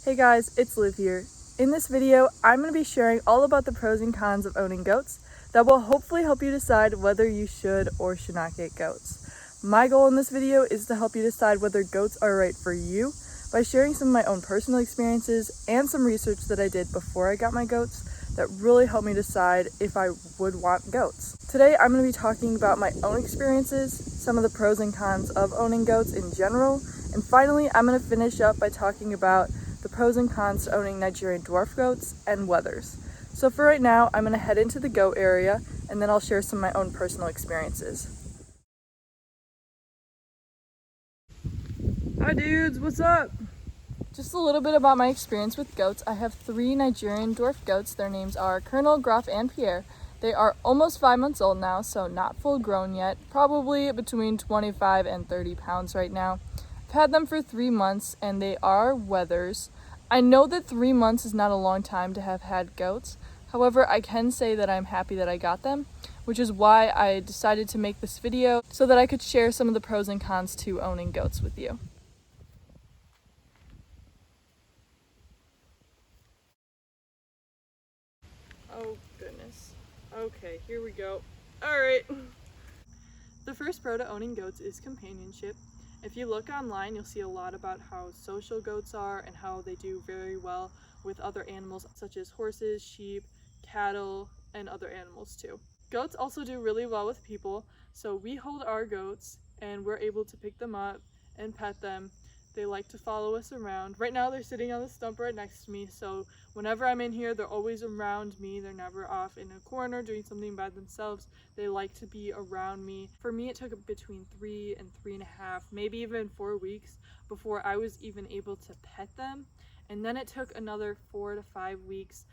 Hey guys, it's Liv here. In this video, I'm going to be sharing all about the pros and cons of owning goats that will hopefully help you decide whether you should or should not get goats. My goal in this video is to help you decide whether goats are right for you by sharing some of my own personal experiences and some research that I did before I got my goats that really helped me decide if I would want goats. Today, I'm going to be talking about my own experiences, some of the pros and cons of owning goats in general, and finally, I'm going to finish up by talking about the pros and cons to owning Nigerian Dwarf goats and Wethers. So for right now, I'm going to head into the goat area and then I'll share some of my own personal experiences. Hi dudes, what's up? Just a little bit about my experience with goats. I have 3 Nigerian Dwarf goats. Their names are Colonel, Gruff, and Pierre. They are almost 5 months old now, so not full grown yet. Probably between 25 and 30 pounds right now. I've had them for 3 months and they are Wethers. I know that 3 months is not a long time to have had goats. However, I can say that I'm happy that I got them, which is why I decided to make this video so that I could share some of the pros and cons to owning goats with you. Oh goodness. Okay, here we go. Alright. The first pro to owning goats is companionship. If you look online, you'll see a lot about how social goats are and how they do very well with other animals such as horses, sheep, cattle, and other animals too. Goats also do really well with people, so we hold our goats and we're able to pick them up and pet them. They like to follow us around. Right now they're sitting on the stump right next to me, so whenever I'm in here, they're always around me. They're never off in a corner doing something by themselves. They like to be around me. For me, it took between 3 and 3.5, maybe even 4 weeks before I was even able to pet them. And then it took another 4 to 5 weeks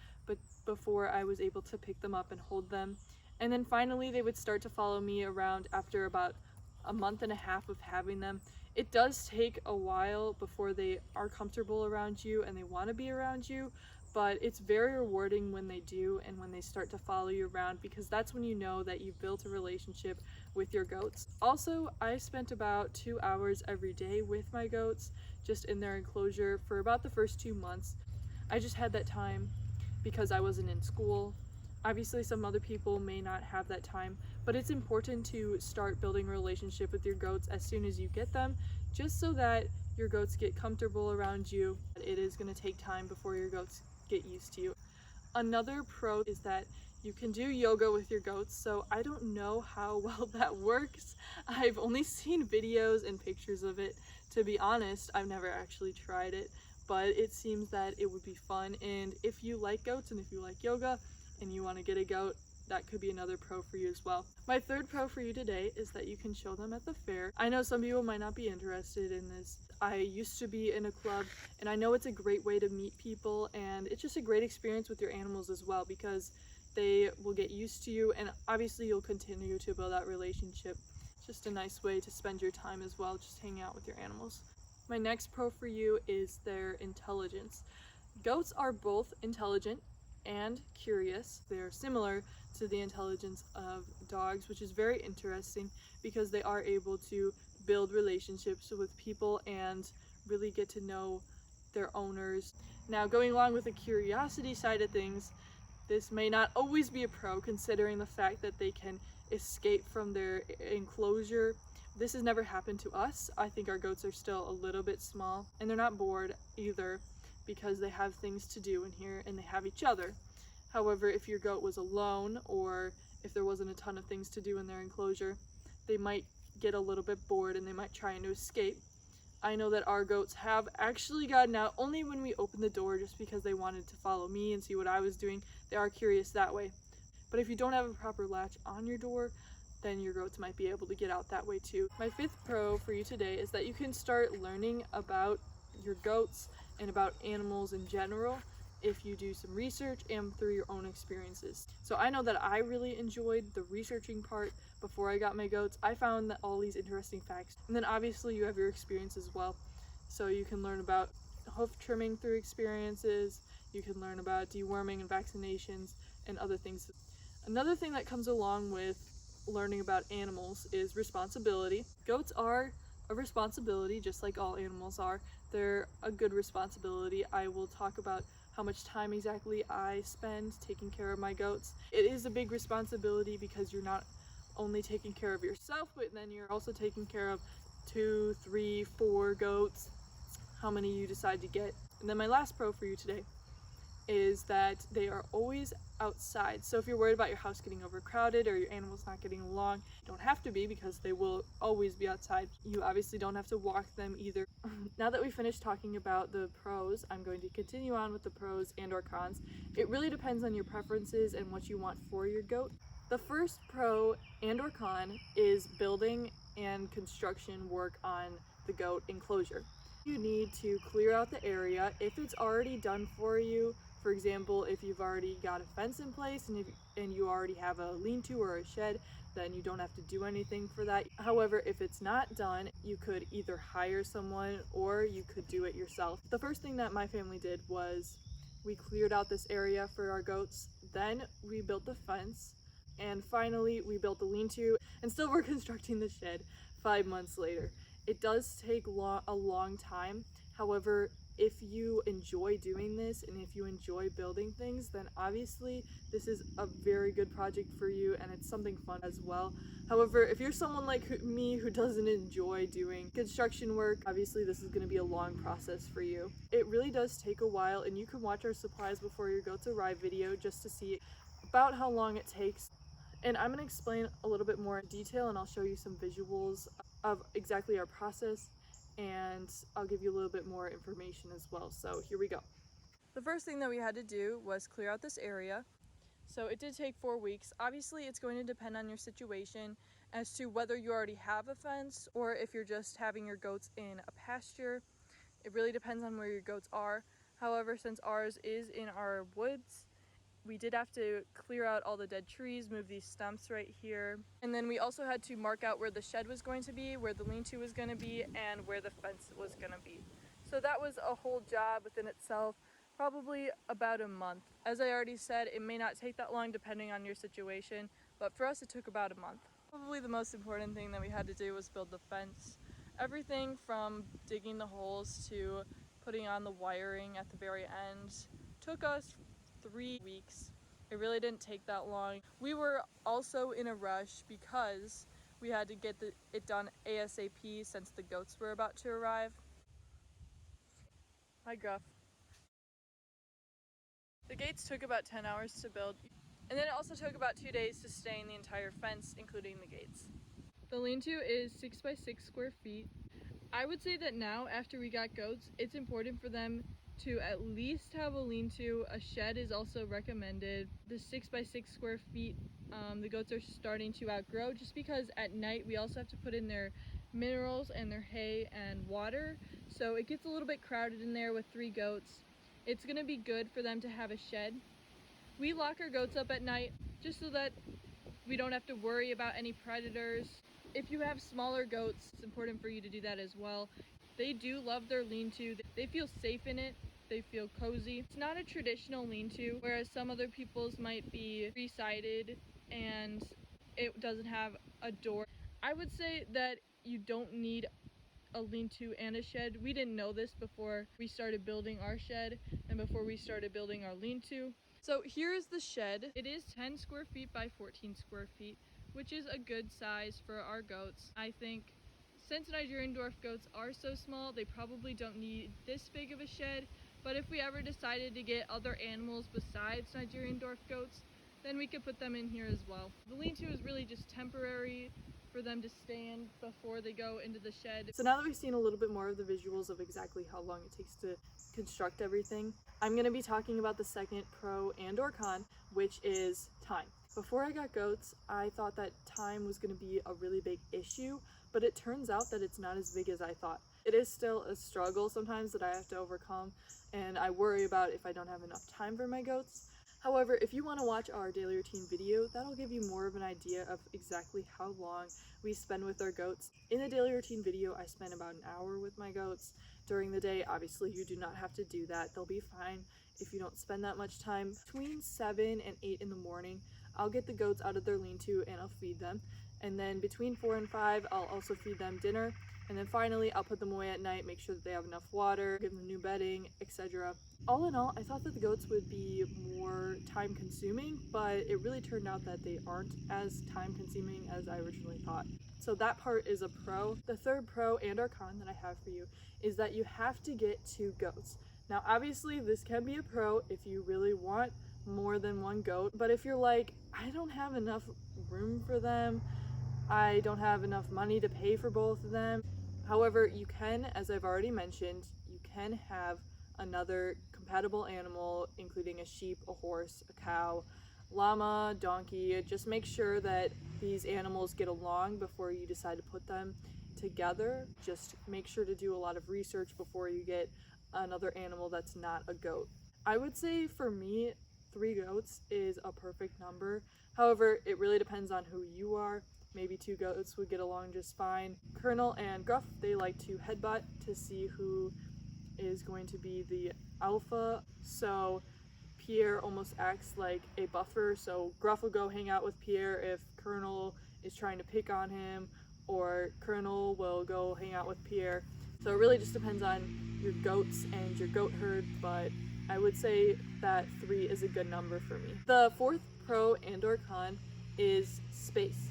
before I was able to pick them up and hold them. And then finally, they would start to follow me around after about a month and a half of having them. It does take a while before they are comfortable around you and they want to be around you, but it's very rewarding when they do and when they start to follow you around, because that's when you know that you've built a relationship with your goats. Also, I spent about 2 hours every day with my goats just in their enclosure for about the first 2 months. I just had that time because I wasn't in school. Obviously, some other people may not have that time, but it's important to start building a relationship with your goats as soon as you get them, just so that your goats get comfortable around you. It is going to take time before your goats get used to you. Another pro is that you can do yoga with your goats, so I don't know how well that works. I've only seen videos and pictures of it. To be honest, I've never actually tried it, but it seems that it would be fun, and if you like goats and if you like yoga, and you want to get a goat, that could be another pro for you as well. My third pro for you today is that you can show them at the fair. I know some people might not be interested in this. I used to be in a club and I know it's a great way to meet people, and it's just a great experience with your animals as well because they will get used to you and obviously you'll continue to build that relationship. It's just a nice way to spend your time as well, just hanging out with your animals. My next pro for you is their intelligence. Goats are both intelligent and curious. They're similar to the intelligence of dogs, which is very interesting because they are able to build relationships with people and really get to know their owners. Now, going along with the curiosity side of things, this may not always be a pro considering the fact that they can escape from their enclosure. This has never happened to us. I think our goats are still a little bit small and they're not bored either, because they have things to do in here and they have each other. However, if your goat was alone or if there wasn't a ton of things to do in their enclosure, they might get a little bit bored and they might try to escape. I know that our goats have actually gotten out only when we opened the door just because they wanted to follow me and see what I was doing. They are curious that way. But if you don't have a proper latch on your door, then your goats might be able to get out that way too. My fifth pro for you today is that you can start learning about your goats and about animals in general if you do some research and through your own experiences. So I know that I really enjoyed the researching part before I got my goats. I found that all these interesting facts, and then obviously you have your experience as well. So you can learn about hoof trimming through experiences, you can learn about deworming and vaccinations and other things. Another thing that comes along with learning about animals is responsibility. Goats are a responsibility just like all animals are. they're a good responsibility. I will talk about how much time exactly I spend taking care of my goats. It is a big responsibility because you're not only taking care of yourself, but then you're also taking care of 2, 3, 4 goats, how many you decide to get. And then my last pro for you today is that they are always outside. So if you're worried about your house getting overcrowded or your animals not getting along, you don't have to be because they will always be outside. You obviously don't have to walk them either. Now that we finished talking about the pros, I'm going to continue on with the pros and or cons. It really depends on your preferences and what you want for your goat. The first pro and or con is building and construction work on the goat enclosure. You need to clear out the area. If it's already done for you, for example, if you've already got a fence in place and you already have a lean-to or a shed, then you don't have to do anything for that. However, if it's not done, you could either hire someone or you could do it yourself. The first thing that my family did was we cleared out this area for our goats, then we built the fence, and finally we built the lean-to, and still we're constructing the shed 5 months later. It does take a long time. However, if you enjoy doing this and if you enjoy building things, then obviously this is a very good project for you and it's something fun as well. However, if you're someone like me who doesn't enjoy doing construction work, obviously this is going to be a long process for you. It really does take a while, and you can watch our supplies before your goats arrive video just to see about how long it takes. And I'm going to explain a little bit more in detail, and I'll show you some visuals of exactly our process, and I'll give you a little bit more information as well. So here we go. The first thing that we had to do was clear out this area. So it did take 4 weeks. Obviously it's going to depend on your situation as to whether you already have a fence or if you're just having your goats in a pasture. It really depends on where your goats are. However, since ours is in our woods, we did have to clear out all the dead trees, move these stumps right here. And then we also had to mark out where the shed was going to be, where the lean-to was going to be, and where the fence was going to be. So that was a whole job within itself, probably about a month. As I already said, it may not take that long depending on your situation, but for us it took about a month. Probably the most important thing that we had to do was build the fence. Everything from digging the holes to putting on the wiring at the very end took us 3 weeks. It really didn't take that long. We were also in a rush because we had to get it done ASAP since the goats were about to arrive. Hi, Gruff. The gates took about 10 hours to build, and then it also took about 2 days to stain the entire fence, including the gates. The lean-to is 6 by 6 square feet. I would say that now, after we got goats, it's important for them to at least have a lean-to. A shed is also recommended. The 6 by 6 square feet, the goats are starting to outgrow just because at night we also have to put in their minerals and their hay and water. So it gets a little bit crowded in there with 3 goats. It's gonna be good for them to have a shed. We lock our goats up at night just so that we don't have to worry about any predators. If you have smaller goats, it's important for you to do that as well. They do love their lean-to. They feel safe in it. They feel cozy. It's not a traditional lean-to, whereas some other people's might be 3-sided and it doesn't have a door. I would say that you don't need a lean-to and a shed. We didn't know this before we started building our shed and before we started building our lean-to. So here's the shed. It is 10 square feet by 14 square feet, which is a good size for our goats. I think since Nigerian Dwarf goats are so small, they probably don't need this big of a shed, but if we ever decided to get other animals besides Nigerian Dwarf goats, then we could put them in here as well. The lean-to is really just temporary for them to stay in before they go into the shed. So now that we've seen a little bit more of the visuals of exactly how long it takes to construct everything, I'm going to be talking about the second pro and or con, which is time. Before I got goats, I thought that time was going to be a really big issue, but it turns out that it's not as big as I thought. It is still a struggle sometimes that I have to overcome, and I worry about if I don't have enough time for my goats. However, if you want to watch our daily routine video, that'll give you more of an idea of exactly how long we spend with our goats. In the daily routine video, I spend about an hour with my goats during the day. Obviously, you do not have to do that. They'll be fine if you don't spend that much time. Between 7 and 8 in the morning, I'll get the goats out of their lean-to and I'll feed them. And then between 4 and 5, I'll also feed them dinner. And then finally, I'll put them away at night, make sure that they have enough water, give them new bedding, etc. All in all, I thought that the goats would be more time consuming, but it really turned out that they aren't as time consuming as I originally thought. So that part is a pro. The third pro and or con that I have for you is that you have to get 2 goats. Now obviously this can be a pro if you really want more than 1 goat, but if you're like, I don't have enough room for them, I don't have enough money to pay for both of them. However, you can, as I've already mentioned, you can have another compatible animal, including a sheep, a horse, a cow, llama, donkey. Just make sure that these animals get along before you decide to put them together. Just make sure to do a lot of research before you get another animal that's not a goat. I would say for me, 3 goats is a perfect number. However, it really depends on who you are. Maybe 2 goats would get along just fine. Colonel and Gruff, they like to headbutt to see who is going to be the alpha. So Pierre almost acts like a buffer. So Gruff will go hang out with Pierre if Colonel is trying to pick on him, or Colonel will go hang out with Pierre. So it really just depends on your goats and your goat herd, but I would say that 3 is a good number for me. The 4th pro and or con is space.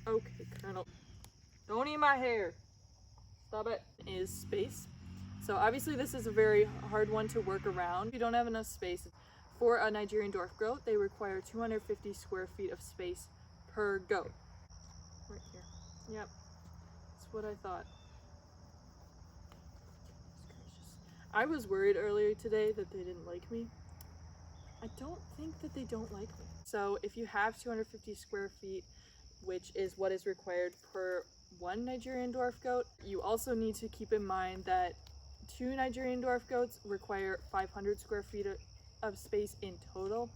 Okay, Colonel. Don't eat my hair. Stop it. Is space. So obviously this is a very hard one to work around. If you don't have enough space. For a Nigerian Dwarf goat, they require 250 square feet of space per goat. Right here. Yep. That's what I thought. I was worried earlier today that they didn't like me. I don't think that they don't like me. So if you have 250 square feet, which is what is required per 1 Nigerian Dwarf goat, you also need to keep in mind that 2 Nigerian Dwarf goats require 500 square feet of space in total.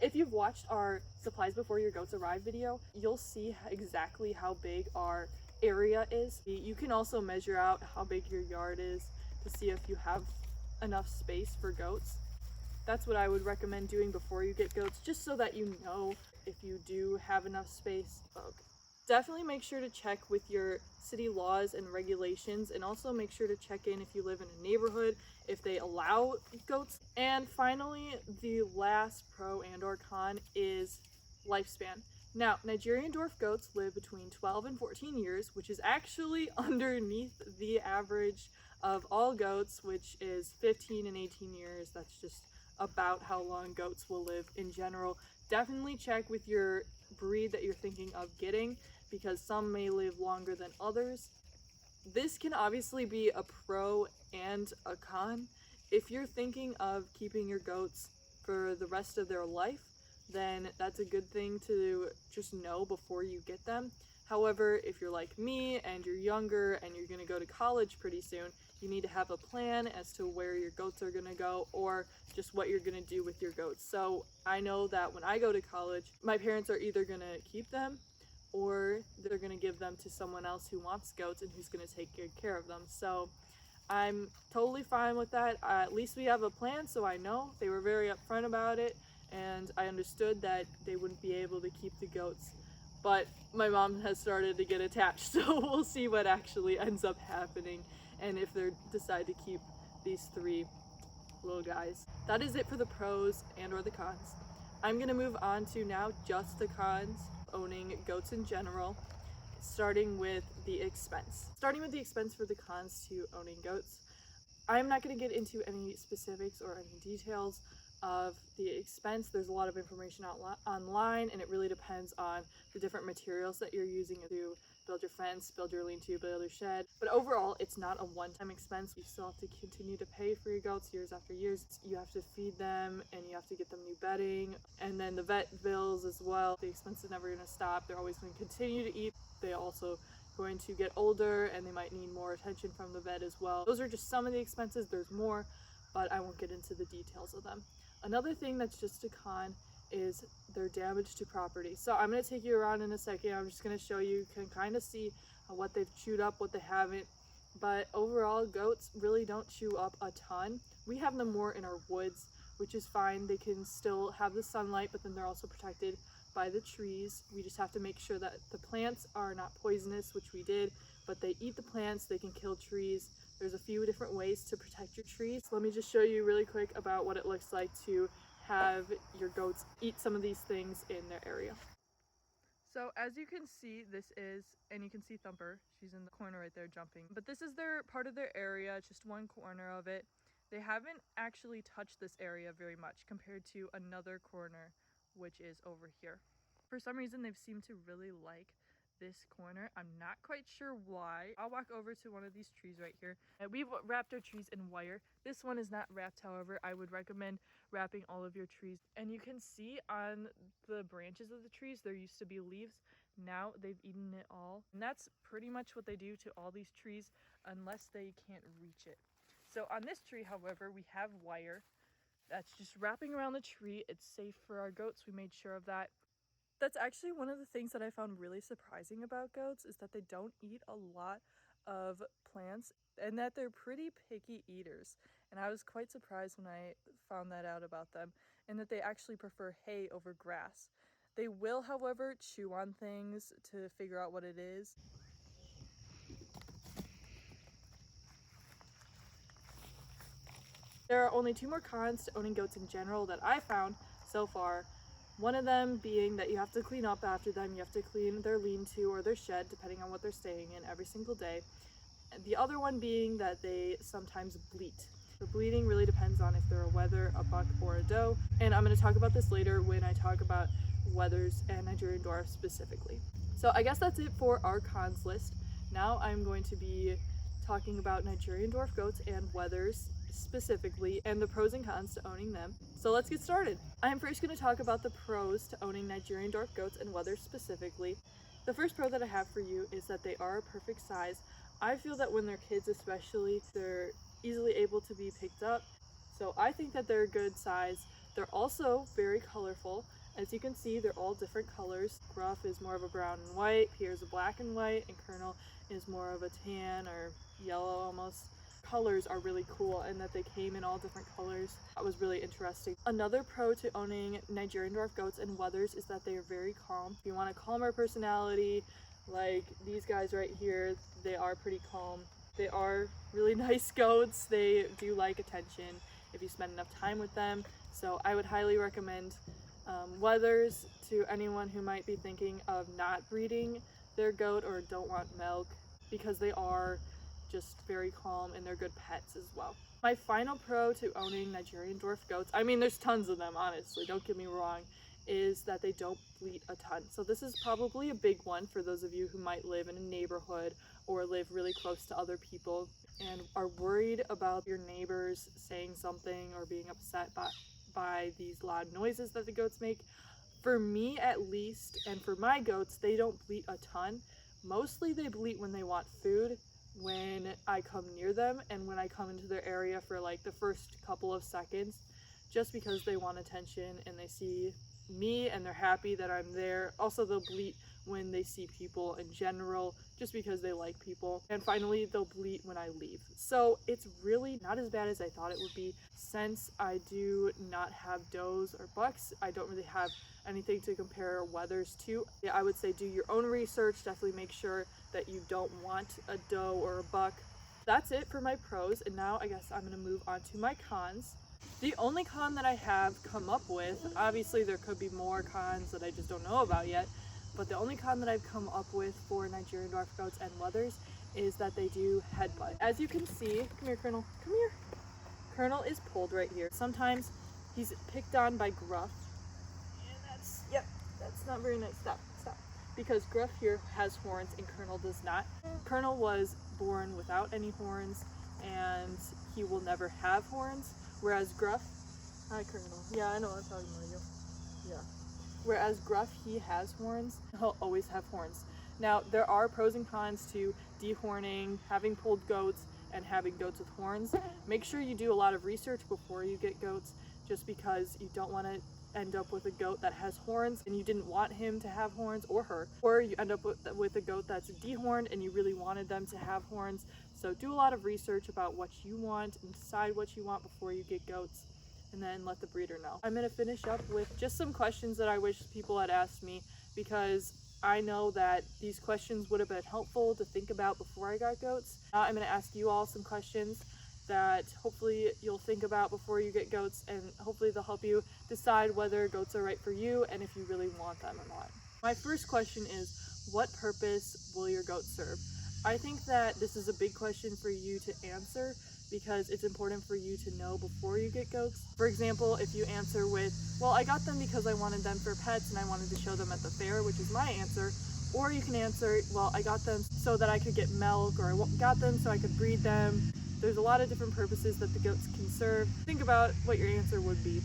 If you've watched our Supplies Before Your Goats Arrive video, you'll see exactly how big our area is. You can also measure out how big your yard is to see if you have enough space for goats. That's what I would recommend doing before you get goats, just so that you know if you do have enough space. Okay. Definitely make sure to check with your city laws and regulations, and also make sure to check in if you live in a neighborhood, if they allow goats. And finally, the last pro and or con is lifespan. Now, Nigerian Dwarf goats live between 12 and 14 years, which is actually underneath the average of all goats, which is 15 and 18 years. That's just about how long goats will live in general. Definitely check with your breed that you're thinking of getting, because some may live longer than others. This can obviously be a pro and a con. If you're thinking of keeping your goats for the rest of their life, then that's a good thing to just know before you get them. However, if you're like me and you're younger and you're going to go to college pretty soon, you need to have a plan as to where your goats are going to go, or just what you're going to do with your goats. So I know that when I go to college, my parents are either going to keep them, or they're going to give them to someone else who wants goats and who's going to take good care of them. So I'm totally fine with that. At least we have a plan, so I know. They were very upfront about it, and I understood that they wouldn't be able to keep the goats. But my mom has started to get attached, so we'll see what actually ends up happening, and if they decide to keep these 3 little guys. That is it for the pros and or the cons. I'm going to move on to now just the cons, owning goats in general, starting with the expense. Starting with the expense for the cons to owning goats. I'm not going to get into any specifics or any details of the expense. There's a lot of information online, and it really depends on the different materials that you're using to build your fence, build your lean-to, build your shed. But overall, it's not a one-time expense. You still have to continue to pay for your goats years after years. You have to feed them, and you have to get them new bedding, and then the vet bills as well. The expense is never going to stop. They're always going to continue to eat. They also going to get older, and they might need more attention from the vet as well. Those are just some of the expenses. There's more, but I won't get into the details of them. Another thing that's just a con is their damage to property. So I'm going to take you around in a second. I'm just going to show you, can kind of see what they've chewed up, what they haven't. But overall, goats really don't chew up a ton. We have them more in our woods, which is fine. They can still have the sunlight, but then they're also protected by the trees. We just have to make sure that the plants are not poisonous, which we did, but they eat the plants, they can kill trees. There's a few different ways to protect your trees. Let me just show you really quick about what it looks like to have your goats eat some of these things in their area. So as you can see, this is, and you can see Thumper, she's in the corner right there jumping, but this is their part of their area, just one corner of it. They haven't actually touched this area very much compared to another corner, which is over here. For some reason, they've seemed to really like this corner. I'm not quite sure why. I'll walk over to one of these trees right here. And we've wrapped our trees in wire. This one is not wrapped, however. I would recommend wrapping all of your trees. And you can see on the branches of the trees, there used to be leaves. Now they've eaten it all. And that's pretty much what they do to all these trees unless they can't reach it. So on this tree, however, we have wire that's just wrapping around the tree. It's safe for our goats. We made sure of that. That's actually one of the things that I found really surprising about goats, is that they don't eat a lot of plants and that they're pretty picky eaters. And I was quite surprised when I found that out about them, and that they actually prefer hay over grass. They will, however, chew on things to figure out what it is. There are only 2 more cons to owning goats in general that I found so far. One of them being that you have to clean up after them. You have to clean their lean-to or their shed, depending on what they're staying in, every single day. And the other one being that they sometimes bleat. The bleating really depends on if they're a wether, a buck, or a doe. And I'm going to talk about this later when I talk about wethers and Nigerian dwarfs specifically. So I guess that's it for our cons list. Now I'm going to be talking about Nigerian dwarf goats and wethers specifically, and the pros and cons to owning them. So let's get started. I'm first going to talk about the pros to owning Nigerian dwarf goats and wethers specifically. The first pro that I have for you is that they are a perfect size. I feel that when they're kids especially, they're easily able to be picked up. So I think that they're a good size. They're also very colorful. As you can see, they're all different colors. Gruff is more of a brown and white, Pierre's a black and white, and Colonel is more of a tan or yellow almost. Colors are really cool, and that they came in all different colors. That was really interesting. Another pro to owning Nigerian dwarf goats and wethers is that they are very calm. If you want a calmer personality, like these guys right here, they are pretty calm. They are really nice goats. They do like attention if you spend enough time with them. So I would highly recommend wethers to anyone who might be thinking of not breeding their goat or don't want milk, because they are just very calm and they're good pets as well. My final pro to owning Nigerian dwarf goats, I mean there's tons of them honestly, don't get me wrong, is that they don't bleat a ton. So this is probably a big one for those of you who might live in a neighborhood or live really close to other people and are worried about your neighbors saying something or being upset by these loud noises that the goats make. For me at least, and for my goats, they don't bleat a ton. Mostly they bleat when they want food, when I come near them, and when I come into their area for like the first couple of seconds, just because they want attention and they see me and they're happy that I'm there. Also, they'll bleat when they see people in general, just because they like people. And finally, they'll bleat when I leave. So it's really not as bad as I thought it would be. Since I do not have does or bucks, I don't really have anything to compare wethers to. Yeah, I would say do your own research. Definitely make sure that you don't want a doe or a buck. That's it for my pros, and now I guess I'm going to move on to my cons. The only con that I have come up with, obviously there could be more cons that I just don't know about yet, but the only con that I've come up with for Nigerian dwarf goats and wethers is that they do headbutt. As you can see, come here Colonel, come here. Colonel is pulled right here. Sometimes he's picked on by Gruff, and that's not very nice. Stop. Because Gruff here has horns and Colonel does not. Colonel was born without any horns and he will never have horns, whereas Gruff, hi Colonel, yeah I know I'm talking about you, yeah. Whereas Gruff, he has horns, he'll always have horns. Now there are pros and cons to dehorning, having pulled goats, and having goats with horns. Make sure you do a lot of research before you get goats, just because you don't want to end up with a goat that has horns and you didn't want him to have horns, or her, or you end up with a goat that's dehorned and you really wanted them to have horns. So do a lot of research about what you want and decide what you want before you get goats. and then let the breeder know. I'm going to finish up with just some questions that I wish people had asked me, because I know that these questions would have been helpful to think about before I got goats. Now I'm going to ask you all some questions that hopefully you'll think about before you get goats, and hopefully they'll help you decide whether goats are right for you and if you really want them or not. My first question is, what purpose will your goat serve? I think that this is a big question for you to answer, because it's important for you to know before you get goats. For example, if you answer with, well, I got them because I wanted them for pets and I wanted to show them at the fair, which is my answer. Or you can answer, well, I got them so that I could get milk, or I got them so I could breed them. There's a lot of different purposes that the goats can serve. Think about what your answer would be.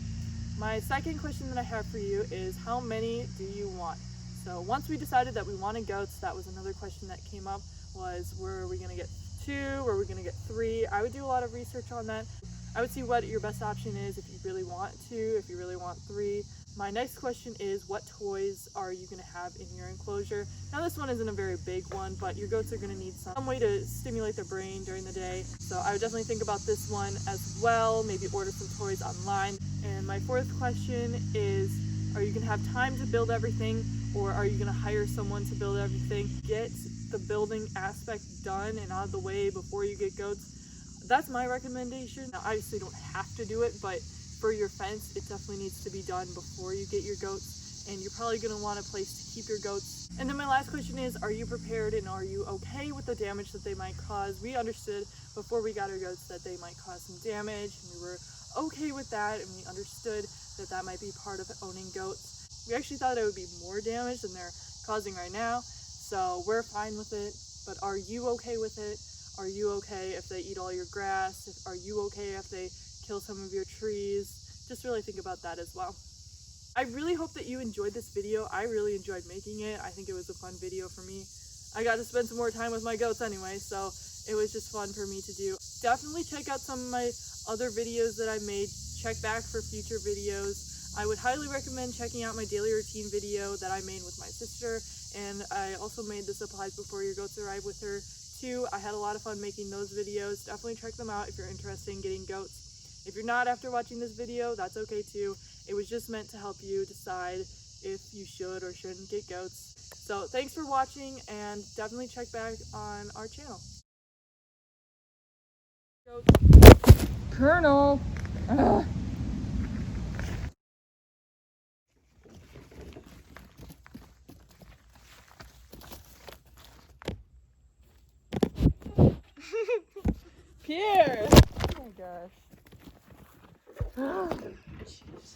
My second question that I have for you is, how many do you want? So once we decided that we wanted goats, that was another question that came up, was were we gonna get 2, were we gonna get 3? I would do a lot of research on that. I would see what your best option is, if you really want 2, if you really want 3. My next question is, what toys are you gonna have in your enclosure? Now this one isn't a very big one, but your goats are gonna need some way to stimulate their brain during the day. So I would definitely think about this one as well, maybe order some toys online. And my fourth question is, are you gonna have time to build everything, or are you gonna hire someone to build everything? Get the building aspect done and out of the way before you get goats. That's my recommendation. Now obviously you don't have to do it, but for your fence, it definitely needs to be done before you get your goats, and you're probably going to want a place to keep your goats. And then my last question is, are you prepared and are you okay with the damage that they might cause? We understood before we got our goats that they might cause some damage, and we were okay with that, and we understood that that might be part of owning goats. We actually thought it would be more damage than they're causing right now, so we're fine with it. But are you okay with it? Are you okay if they eat all your grass? Are you okay if they kill some of your trees? Just really think about that as well. I really hope that you enjoyed this video. I really enjoyed making it. I think it was a fun video for me. I got to spend some more time with my goats anyway, so it was just fun for me to do. Definitely check out some of my other videos that I made. Check back for future videos. I would highly recommend checking out my daily routine video that I made with my sister, and I also made the supplies before your goats arrive with her too. I had a lot of fun making those videos. Definitely check them out if you're interested in getting goats. If you're not after watching this video, that's okay too. It was just meant to help you decide if you should or shouldn't get goats. So thanks for watching, and definitely check back on our channel. Colonel! Ugh. Pierre! Oh my gosh. Oh, jeez.